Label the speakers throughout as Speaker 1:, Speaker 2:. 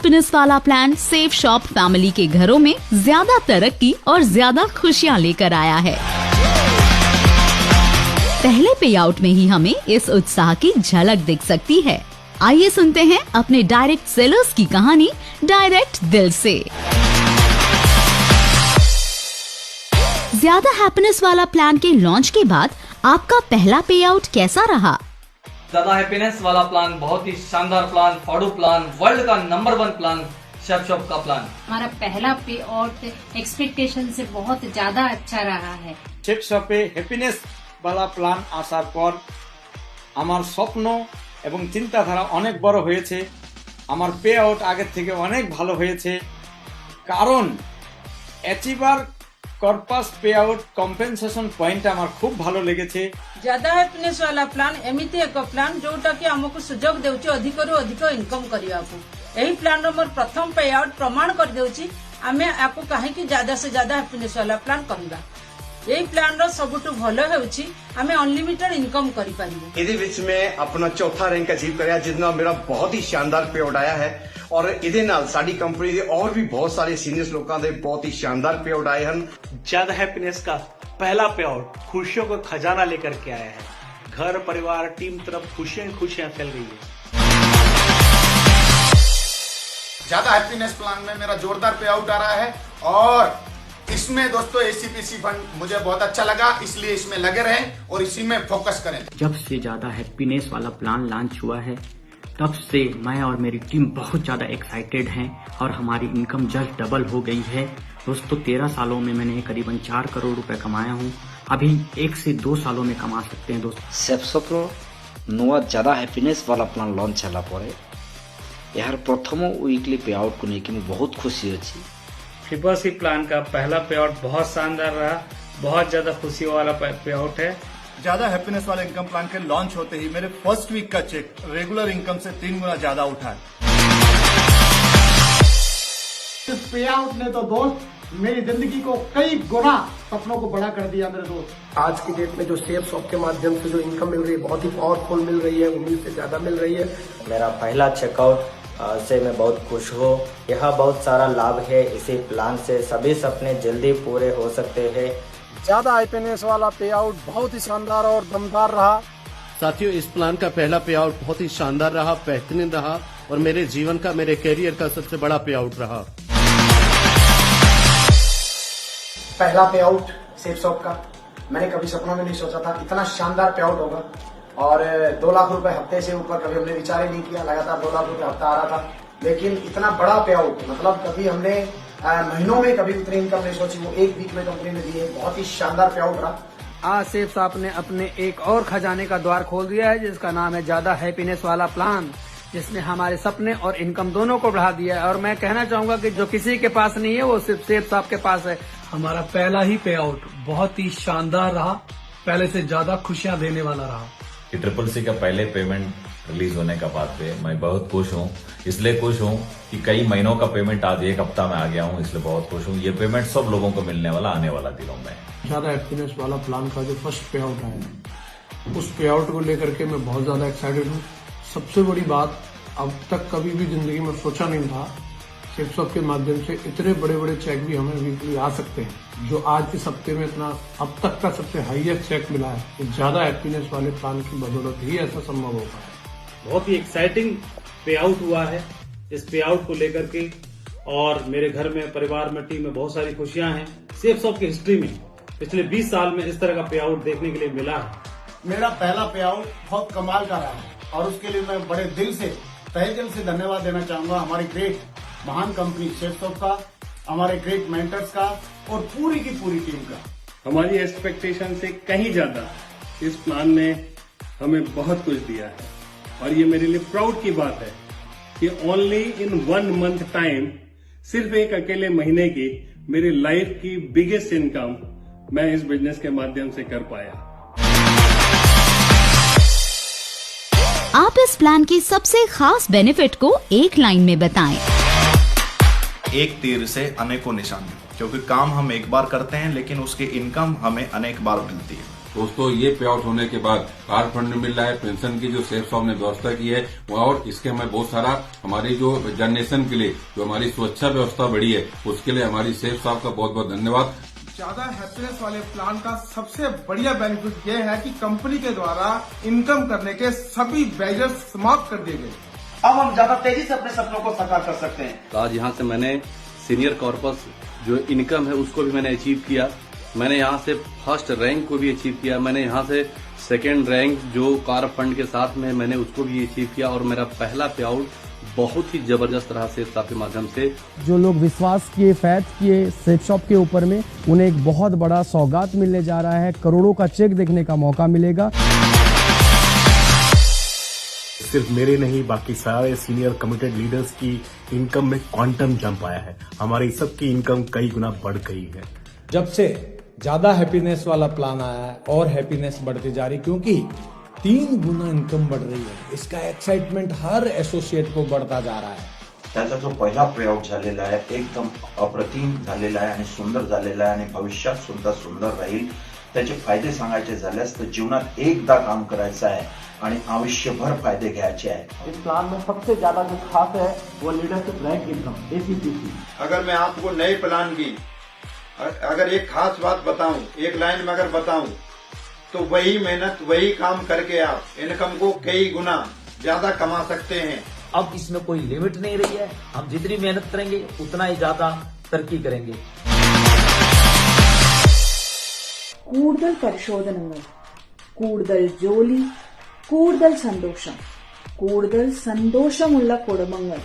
Speaker 1: Happiness वाला plan safe shop family के घरों में ज्यादा तरक्की और ज्यादा खुशियाँ लेकर आया है। पहले पे आउट में ही हमें इस उत्साह की झलक दिख सकती है। आइए सुनते हैं अपने डायरेक्ट सेलर्स की कहानी डायरेक्ट दिल से। ज्यादा हैप्पीनेस वाला प्लान के लॉन्च के बाद आपका पहला पे आउट कैसा रहा?
Speaker 2: ज्यादा हैप्पीनेस वाला प्लान बहुत ही शानदार प्लान, फाड़ू प्लान, वर्ल्ड का नंबर 1 प्लान, शेफ शॉप का प्लान।
Speaker 3: हमारा पहला पे आउट एक्सपेक्टेशन से बहुत ज्यादा अच्छा रहा है।
Speaker 4: शेफ शॉपे हैप्पीनेस वाला প্ল্যান আসার পর আমার স্বপ্ন এবং চিন্তাধারা অনেক বড় হয়েছে। আমার পে আউট আগের থেকে অনেক ভালো হয়েছে, কারণ achiever corpus pay out compensation point আমার খুব ভালো লেগেছে।
Speaker 5: ज्यादा हैप्पीनेस वाला प्लान एमिति एक प्लान जोटा कि हमको सुजोग देउची अधिकरु अधिक इनकम करियाकू। एही प्लान रो मोर प्रथम पे आउट प्रमाण कर देउची आमे आपको काहे कि ज्यादा से ज्यादा हैप्पीनेस वाला प्लान करिबा। यही प्लान रो सबुठु भलो हेउची हमें अनलिमिटेड इनकम करि परिबो।
Speaker 6: इदे विच में अपना चौथा रैंक अचीव करया, जिसना मेरा बहुत ही शानदार पे आउट आया है। और इदे नाल साडी कंपनी दे और भी बहुत सारे सीनियर लोगों दे बहुत ही शानदार पे आउट आए हैं।
Speaker 7: ज्यादा हैप्पीनेस का पहला पे आउट खुशियों का खजाना लेकर के आया है। घर परिवार टीम तरफ खुशियां खुशियां फैल गई है।
Speaker 8: ज्यादा हैप्पीनेस प्लान में मेरा जोरदार पे आउट आ रहा है और इसमें दोस्तों एसीपीसी फंड मुझे बहुत अच्छा लगा, इसलिए इसमें लगे रहें और इसी में फोकस करें।
Speaker 9: जब से ज्यादा हैप्पीनेस वाला प्लान लॉन्च हुआ है तब से मैं और मेरी टीम बहुत ज्यादा एक्साइटेड हैं और हमारी इनकम जस्ट डबल हो गई है। दोस्तों 13 सालों में मैंने करीबन 4 करोड़ रुपए कमाया हूँ। अभी 1 से 2 सालों में कमा सकते हैं दोस्तों।
Speaker 10: सेफसप्रो नुआ ज्यादा हैप्पीनेस वाला प्लान लॉन्च होला परे यार प्रथम वीकली पे आउट को लेके मैं बहुत खुशी अच्छी।
Speaker 11: फ्रीबर्सी प्लान का पहला पे आउट बहुत शानदार रहा, बहुत ज्यादा खुशी वाला पे आउट है।
Speaker 8: ज्यादा हैप्पीनेस वाले इनकम प्लान के लॉन्च होते ही मेरे फर्स्ट वीक का चेक रेगुलर इनकम से 3 गुना ज्यादा उठा है।
Speaker 12: इस पे आउट ने तो दोस्त मेरी जिंदगी को कई गुना सपनों को बड़ा कर दिया मेरे दोस्त।
Speaker 13: आज की डेट में जो सेफ शॉप के माध्यम से जो इनकम मिल रही है बहुत ही पावरफुल मिल रही है, उम्मीद से ज्यादा मिल रही है।
Speaker 14: मेरा पहला चेकआउट से मैं बहुत खुश हूँ। यह बहुत सारा लाभ है, इसी प्लान से सभी सपने जल्दी पूरे हो सकते हैं।
Speaker 12: ज्यादा हैप्पीनेस वाला पे आउट बहुत ही शानदार और दमदार रहा।
Speaker 15: साथियों इस प्लान का पहला पे आउट बहुत ही शानदार रहा, बेहतरीन रहा और मेरे जीवन का, मेरे कैरियर का सबसे बड़ा पे आउट रहा।
Speaker 13: पहला पे आउट सेफ शॉप का मैंने कभी सपनों में नहीं सोचा था इतना शानदार पे आउट होगा और 2 लाख रुपए हफ्ते से ऊपर कभी हमने विचार ही नहीं किया। लगातार 2 लाख रुपए हफ्ता आ रहा था, लेकिन इतना बड़ा पे आउट मतलब कभी हमने महीनों में कभी उतनी इनकम नहीं सोची, वो 1 वीक में कंपनी ने दी है। बहुत ही शानदार पे आउट रहा।
Speaker 16: आज सेफ शॉप ने अपने एक और खजाने का द्वार खोल दिया है जिसका नाम है ज्यादा हैप्पीनेस वाला प्लान, जिसने हमारे सपने और इनकम दोनों को बढ़ा दिया है। और मैं कहना चाहूंगा कि जो किसी के पास नहीं है वो सिर्फ सेफ शॉप के पास है।
Speaker 17: हमारा पहला ही पे आउट बहुत ही शानदार रहा, पहले से ज्यादा खुशियां देने वाला रहा।
Speaker 18: ट्रिपल सी का पहले पेमेंट रिलीज होने का बाद पे मैं बहुत खुश हूँ। इसलिए खुश हूँ कि कई महीनों का पेमेंट आज 1 हफ्ता में आ गया हूँ, इसलिए बहुत खुश हूँ। ये पेमेंट सब लोगों को मिलने वाला आने वाला दिनों में।
Speaker 17: ज्यादा हैप्पीनेस वाला प्लान का जो फर्स्ट पे आउट आया उस पे आउट को लेकर के मैं बहुत ज्यादा एक्साइटेड हूँ। सबसे बड़ी बात अब तक कभी भी जिंदगी में सोचा नहीं था, सेफ शॉप के माध्यम से इतने बड़े बड़े चेक भी हमें वीकली आ सकते हैं। जो आज इस हफ्ते में इतना अब तक का सबसे हाईएस्ट चेक मिला है, ज्यादा हैप्पीनेस वाले प्लान की बदौलत ही ऐसा संभव हो पाया।
Speaker 11: बहुत ही एक्साइटिंग पे आउट हुआ है इस पे आउट को लेकर के, और मेरे घर में, परिवार में, टीम में बहुत सारी खुशियां हैं। सेफ शॉप की हिस्ट्री में पिछले 20 साल में इस तरह का पे आउट देखने के लिए मिला है।
Speaker 12: मेरा पहला पे आउट बहुत कमाल का रहा है और उसके लिए मैं बड़े दिल से, तहे दिल से धन्यवाद देना चाहूंगा हमारी ग्रेट महान कंपनी सेफ शॉप का, हमारे ग्रेट मेंटर्स का और पूरी की पूरी टीम का।
Speaker 7: हमारी एक्सपेक्टेशन से कहीं ज्यादा इस प्लान ने हमें बहुत कुछ दिया है और ये मेरे लिए प्राउड की बात है कि ओनली इन 1 मंथ टाइम, सिर्फ एक अकेले महीने की मेरी लाइफ की बिगेस्ट इनकम मैं इस बिजनेस के माध्यम से कर पाया।
Speaker 1: आप इस प्लान की सबसे खास बेनिफिट को एक लाइन में बताएं।
Speaker 19: एक तीर से अनेकों निशाने, क्योंकि काम हम एक बार करते हैं लेकिन उसकी इनकम हमें अनेक बार मिलती है।
Speaker 20: दोस्तों ये पे आउट होने के बाद कार फंड मिल रहा है, पेंशन की जो सेफ शॉप ने व्यवस्था की है और इसके हमें बहुत सारा हमारी जो जनरेशन के लिए जो हमारी सुरक्षा व्यवस्था बढ़ी है उसके लिए हमारी सेफ शॉप का बहुत बहुत धन्यवाद।
Speaker 21: ज्यादा हैप्पीनेस वाले प्लान का सबसे बढ़िया बेनिफिट ये है कि कंपनी के द्वारा इनकम करने के सभी बैरियर्स समाप्त कर दिए गए।
Speaker 13: अब हम ज्यादा तेजी से अपने सपनों को साकार कर सकते हैं।
Speaker 22: तो आज यहाँ से मैंने सीनियर कॉर्पस जो इनकम है उसको भी मैंने अचीव किया। मैंने यहाँ से फर्स्ट रैंक को भी अचीव किया। मैंने यहाँ से सेकेंड रैंक जो कार फंड के साथ में मैंने उसको भी अचीव किया और मेरा पहला पे आउट बहुत ही जबरदस्त रहा सेफ शॉप के माध्यम से।
Speaker 23: जो लोग विश्वास किए, फैथ किए सेफ शॉप के ऊपर में, उन्हें एक बहुत बड़ा सौगात मिलने जा रहा है। करोड़ों का चेक देखने का मौका मिलेगा।
Speaker 24: सिर्फ मेरे नहीं बाकी सारे सीनियर कमिटेड लीडर्स की इनकम में क्वांटम जंप आया है। हमारी सबकी इनकम कई गुना बढ़ गई है।
Speaker 25: जब से ज्यादा हैप्पीनेस वाला प्लान आया है और हैप्पीनेस बढ़ती जा रही, क्योंकि 3 गुना इनकम बढ़ रही है। इसका एक्साइटमेंट हर एसोसिएट को बढ़ता जा रहा है।
Speaker 26: त्याचा जो पहिला पे आउट झालेला आहे एकदम अप्रतिम झालेला आहे आणि सुंदर झालेला आहे आणि भविष्यात सुद्धा सुंदर राहील। त्याचे फायदे सांगायचे झाल्यास तर जीवनात एकदा काम करायचं आहे आणि आयुष्यभर फायदे घ्यायचे आहे।
Speaker 13: इस प्लान में सबसे ज्यादा जो खास है वो लीडरशिप रैंक इनकम ACPC।
Speaker 27: अगर मैं आपको नए प्लान की अगर एक खास बात बताऊं, एक लाइन में अगर बताऊं, तो वही मेहनत वही काम करके आप इनकम को कई गुना ज्यादा कमा सकते हैं।
Speaker 28: अब इसमें कोई लिमिट नहीं रही है। हम जितनी मेहनत करेंगे उतना ही ज्यादा तरक्की करेंगे।
Speaker 29: കൂടുതൽ പരിശോധനകൾ, കൂടുതൽ ജോലി, കൂടുതൽ സന്തോഷം, കൂടുതൽ സന്തോഷമുള്ള കുടുംബങ്ങൾ,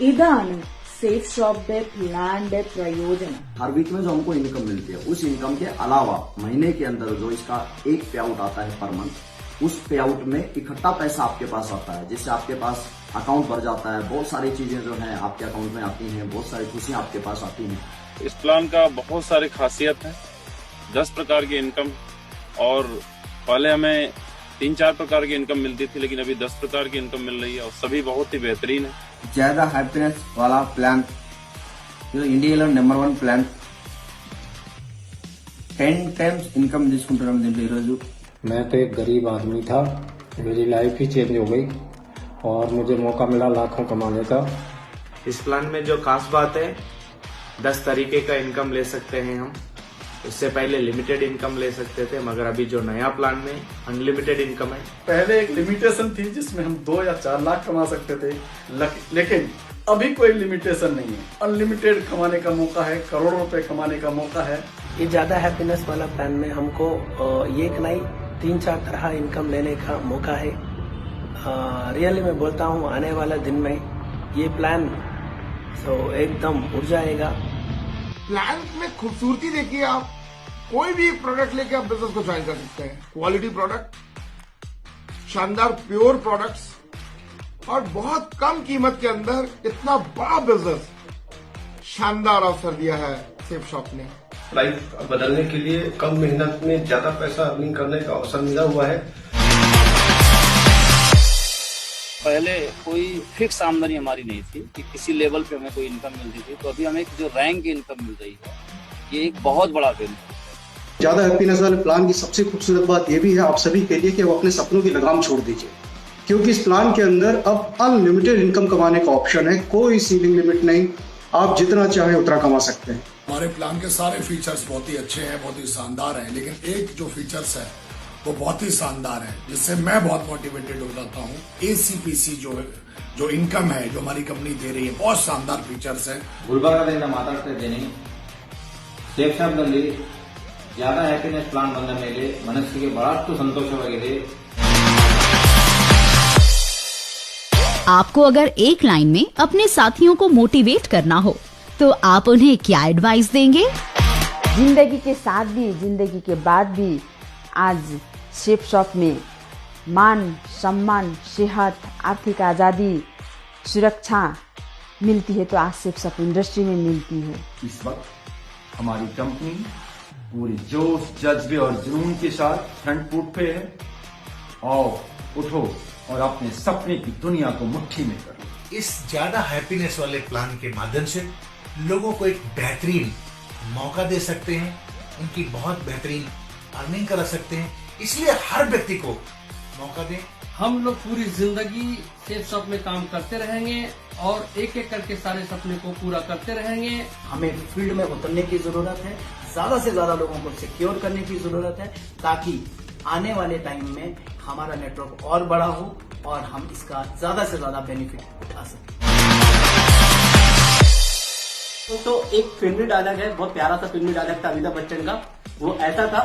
Speaker 29: ഇതാണ് safe shop day plan day प्रयोजन।
Speaker 13: हर वीक में जो हमको इनकम मिलती है उस इनकम के अलावा महीने के अंदर जो इसका एक पे आउट आता है पर मंथ, उस पे आउट में इकट्ठा पैसा आपके पास आता है जिससे आपके पास अकाउंट भर जाता है। बहुत सारी चीजें जो है आपके अकाउंट में आती हैं, बहुत सारी खुशियां आपके पास आती हैं।
Speaker 30: इस प्लान का बहुत सारी खासियत है। 10 प्रकार की इनकम, और पहले हमें 3-4 प्रकार की इनकम मिलती थी, लेकिन अभी 10 प्रकार की इनकम मिल रही है और सभी बहुत ही बेहतरीन है।
Speaker 13: ज्यादा हैप्पीनेस वाला प्लान ఇండియాలో నెంబర్ 1 ప్లాన్ 10 टाइम्स इनकम తీసుకుంటున్నాం దీంట్లో ఈరోజు।
Speaker 31: मैं तो एक गरीब आदमी था, मेरी लाइफ ही चेंज हो गई और मुझे मौका मिला लाखों कमाने का।
Speaker 32: इस प्लान में जो खास बात है 10 तरीके का इनकम ले सकते हैं हम। इससे पहले लिमिटेड इनकम ले सकते थे, मगर अभी जो नया प्लान में अनलिमिटेड इनकम है।
Speaker 21: पहले एक लिमिटेशन थी जिसमें हम 2 या 4 लाख कमा सकते थे, लेकिन अभी कोई लिमिटेशन नहीं है। अनलिमिटेड कमाने का मौका है, करोड़ों रुपए कमाने का मौका है।
Speaker 16: ये ज्यादा हैप्पीनेस वाला प्लान में हमको ये एक नहीं 3-4 तरह इनकम लेने का मौका है। रियली मैं बोलता हूँ आने वाला दिन में ये प्लान एकदम उड़ जाएगा।
Speaker 21: प्लान में खूबसूरती देखिए, आप कोई भी प्रोडक्ट लेके आप बिजनेस को ज्वाइन कर सकते हैं। क्वालिटी प्रोडक्ट, शानदार प्योर प्रोडक्ट्स और बहुत कम कीमत के अंदर इतना बड़ा बिजनेस, शानदार अवसर दिया है सेफ शॉप ने।
Speaker 24: लाइफ बदलने के लिए कम मेहनत में ज्यादा पैसा अर्निंग करने का अवसर मिला हुआ है।
Speaker 11: पहले कोई फिक्स आमदनी हमारी नहीं थी कि किसी लेवल पे हमें कोई इनकम मिलती थी, तो अभी हमें एक जो रैंक इनकम मिल रही है, ये एक बहुत बड़ा बेनिफिट।
Speaker 33: ज्यादा हैप्पीनेस वाले प्लान की सबसे खूबसूरत बात यह भी है आप सभी के लिए कि वो अपने सपनों की लगाम छोड़ दीजिए, क्योंकि इस प्लान के अंदर अब अनलिमिटेड इनकम कमाने का ऑप्शन है। कोई सीलिंग लिमिट नहीं, आप जितना चाहें उतना कमा सकते हैं।
Speaker 34: हमारे प्लान के सारे फीचर्स बहुत ही अच्छे हैं, बहुत ही शानदार हैं, लेकिन एक जो फीचर्स है वो बहुत ही शानदार है जिससे मैं बहुत मोटिवेटेड हो जाता हूँ। ACPC जो इनकम है जो हमारी कंपनी दे रही है, बहुत शानदार फीचर्स है।
Speaker 35: ಗುಲ್ಬರ್ಗದಿಂದ ಮಾತಾಡ್ತಾ ಇದ್ದೀನಿ। ಸೇಫ್ ಶಾಪ್ನಲ್ಲಿ ज़्यादा ಹ್ಯಾಪಿನೆಸ್ ಪ್ಲಾನ್ ಬಂದ ಮೇಲೆ ಮನಸ್ಸಿಗೆ ಬಹಳಷ್ಟು ಸಂತೋಷವಾಗಿದೆ।
Speaker 1: आपको अगर एक लाइन में अपने साथियों को मोटिवेट करना हो तो आप उन्हें क्या एडवाइस देंगे?
Speaker 29: जिंदगी के साथ भी जिंदगी के बाद भी आज सेफ शॉप में मान सम्मान, सेहत, आर्थिक आज़ादी, सुरक्षा मिलती है तो आज सेफ शॉप इंडस्ट्री में मिलती है।
Speaker 36: इस वक्त हमारी कंपनी पूरी जोश, जज्बे और जुनून के साथ फ्रंट फुट पे है। आओ उठो और अपने सपने की दुनिया को मुट्ठी में करो।
Speaker 37: इस ज्यादा हैप्पीनेस वाले प्लान के माध्यम से लोगों को एक बेहतरीन मौका दे सकते हैं, उनकी बहुत बेहतरीन अर्निंग करा सकते हैं। इसलिए हर व्यक्ति को मौका दें।
Speaker 16: हम लोग पूरी जिंदगी सेफ शॉप में काम करते रहेंगे और एक एक करके सारे सपने को पूरा करते रहेंगे।
Speaker 13: हमें फील्ड में उतरने की जरूरत है, ज्यादा से ज्यादा लोगों को सिक्योर करने की जरूरत है, ताकि आने वाले टाइम में हमारा नेटवर्क और बड़ा हो और हम इसका ज्यादा से ज्यादा बेनिफिट उठा सकें।
Speaker 2: तो एक फिल्मी डायलॉग है, बहुत प्यारा सा फिल्मी डायलॉग था अमिताभ बच्चन का। वो ऐसा था,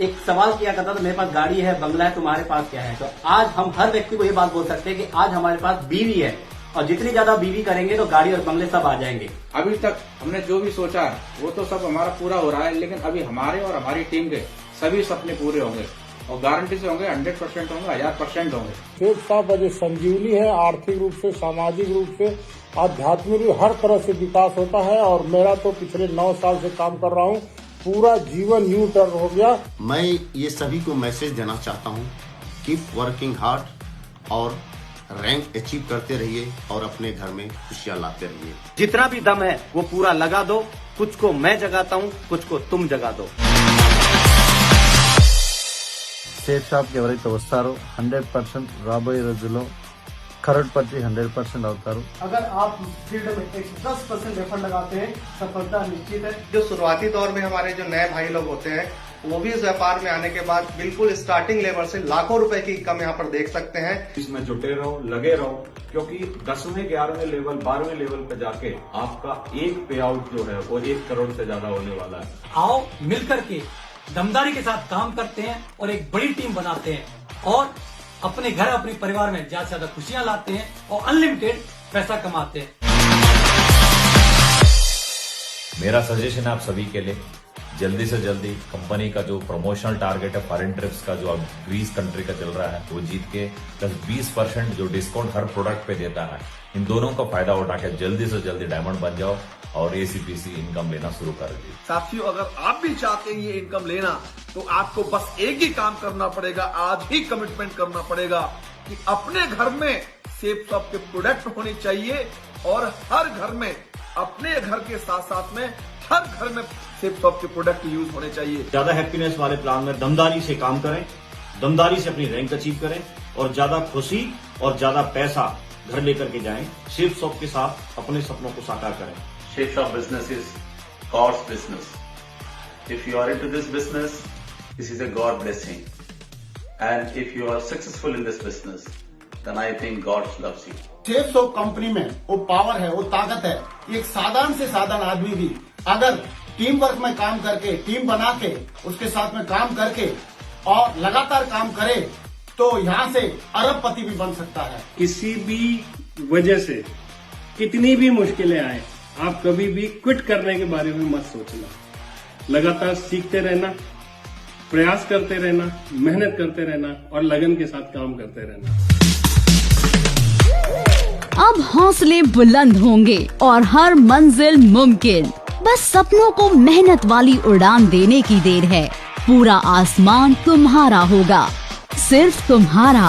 Speaker 2: एक सवाल किया करता था, मेरे पास गाड़ी है, बंगला है, तुम्हारे पास क्या है। तो आज हम हर व्यक्ति को ये बात बोल सकते हैं कि आज हमारे पास बीवी है, और जितनी ज्यादा बीवी करेंगे तो गाड़ी और बंगले सब आ जाएंगे।
Speaker 31: अभी तक हमने जो भी सोचा है वो तो सब हमारा पूरा हो रहा है, लेकिन अभी हमारे और हमारी टीम के सभी सपने पूरे होंगे और गारंटी से होंगे, 100% होंगे, 1000% होंगे।
Speaker 25: सेफ शॉप अभी संजीवनी है, आर्थिक रूप से, सामाजिक रूप से, आध्यात्मिक रूप, हर तरह से विकास होता है। और मेरा तो पिछले 9 साल से काम कर रहा हूँ, पूरा जीवन न्यू टर्न हो गया।
Speaker 3: मैं ये सभी को मैसेज देना चाहता हूँ, कीप वर्किंग हार्ड और रैंक अचीव करते रहिए और अपने घर में खुशियाँ लाते रहिए।
Speaker 2: जितना भी दम है वो पूरा लगा दो, कुछ को मैं जगाता हूँ, कुछ को तुम जगा दो।
Speaker 4: సేఫ్ షాప్కి ఎవరైతే వస్తారో 100% రాబోయే రోజుల్లో కరోడ్పతి 100% అవుతారు।
Speaker 13: अगर आप फील्ड में 10% एफर्ट लगाते हैं, सफलता निश्चित है।
Speaker 5: जो शुरुआती दौर में हमारे जो नए भाई लोग होते हैं, वो भी इस व्यापार में आने के बाद बिल्कुल स्टार्टिंग लेवल से लाखों रुपए की इनकम यहाँ पर देख सकते हैं।
Speaker 36: इसमें जुटे रहो, लगे रहो, क्योंकि 10वें, 11वें लेवल, 12वें लेवल पे जाके आपका एक पे आउट जो है वो 1 करोड़ से ज्यादा होने वाला है।
Speaker 16: आओ मिलकर के दमदारी के साथ काम करते हैं और एक बड़ी टीम बनाते हैं और अपने घर, अपने परिवार में ज्यादा से ज्यादा खुशियां लाते हैं और अनलिमिटेड पैसा कमाते हैं।
Speaker 6: मेरा सजेशन है आप सभी के लिए, जल्दी से जल्दी कंपनी का जो प्रमोशनल टारगेट है फॉरेन ट्रिप्स का, जो अब 20 कंट्री का चल रहा है, वो जीत के प्लस 20% जो डिस्काउंट हर प्रोडक्ट पे देता है, इन दोनों का फायदा उठा के जल्दी से जल्दी डायमंड बन जाओ और एसीपीसी इनकम लेना शुरू कर दीजिए।
Speaker 21: साथियों, अगर आप भी चाहते हैं ये इनकम लेना, तो आपको बस एक ही काम करना पड़ेगा, आज ही कमिटमेंट करना पड़ेगा कि अपने घर में सेफ शॉप के प्रोडक्ट होने चाहिए और हर घर में, अपने घर के साथ साथ में हर घर में सेफ शॉप के प्रोडक्ट यूज होने चाहिए।
Speaker 7: ज्यादा हैप्पीनेस वाले प्लान में दमदारी से काम करें, दमदारी से अपनी रैंक अचीव करें और ज्यादा खुशी और ज्यादा पैसा घर लेकर के जाएं। सेफ शॉप के साथ अपने सपनों को साकार करें।
Speaker 8: Safe Shop business is God's business. If you are into this business, this is a God blessing. And if you are successful in this business, then I think God loves you.
Speaker 33: Safe shop company में वो power है, वो ताकत है कि एक साधारण से साधारण आदमी भी अगर टीम वर्क में काम करके, टीम बना के, उसके साथ में काम करके और लगातार काम करे, तो यहाँ से अरबपति भी बन सकता है।
Speaker 25: किसी भी वजह से कितनी भी मुश्किलें आए, आप कभी भी क्विट करने के बारे में मत सोचना। लगातार सीखते रहना, प्रयास करते रहना, मेहनत करते रहना और लगन के साथ काम करते रहना।
Speaker 1: अब हौसले बुलंद होंगे और हर मंजिल मुमकिन। बस सपनों को मेहनत वाली उड़ान देने की देर है। पूरा आसमान तुम्हारा होगा, सिर्फ तुम्हारा।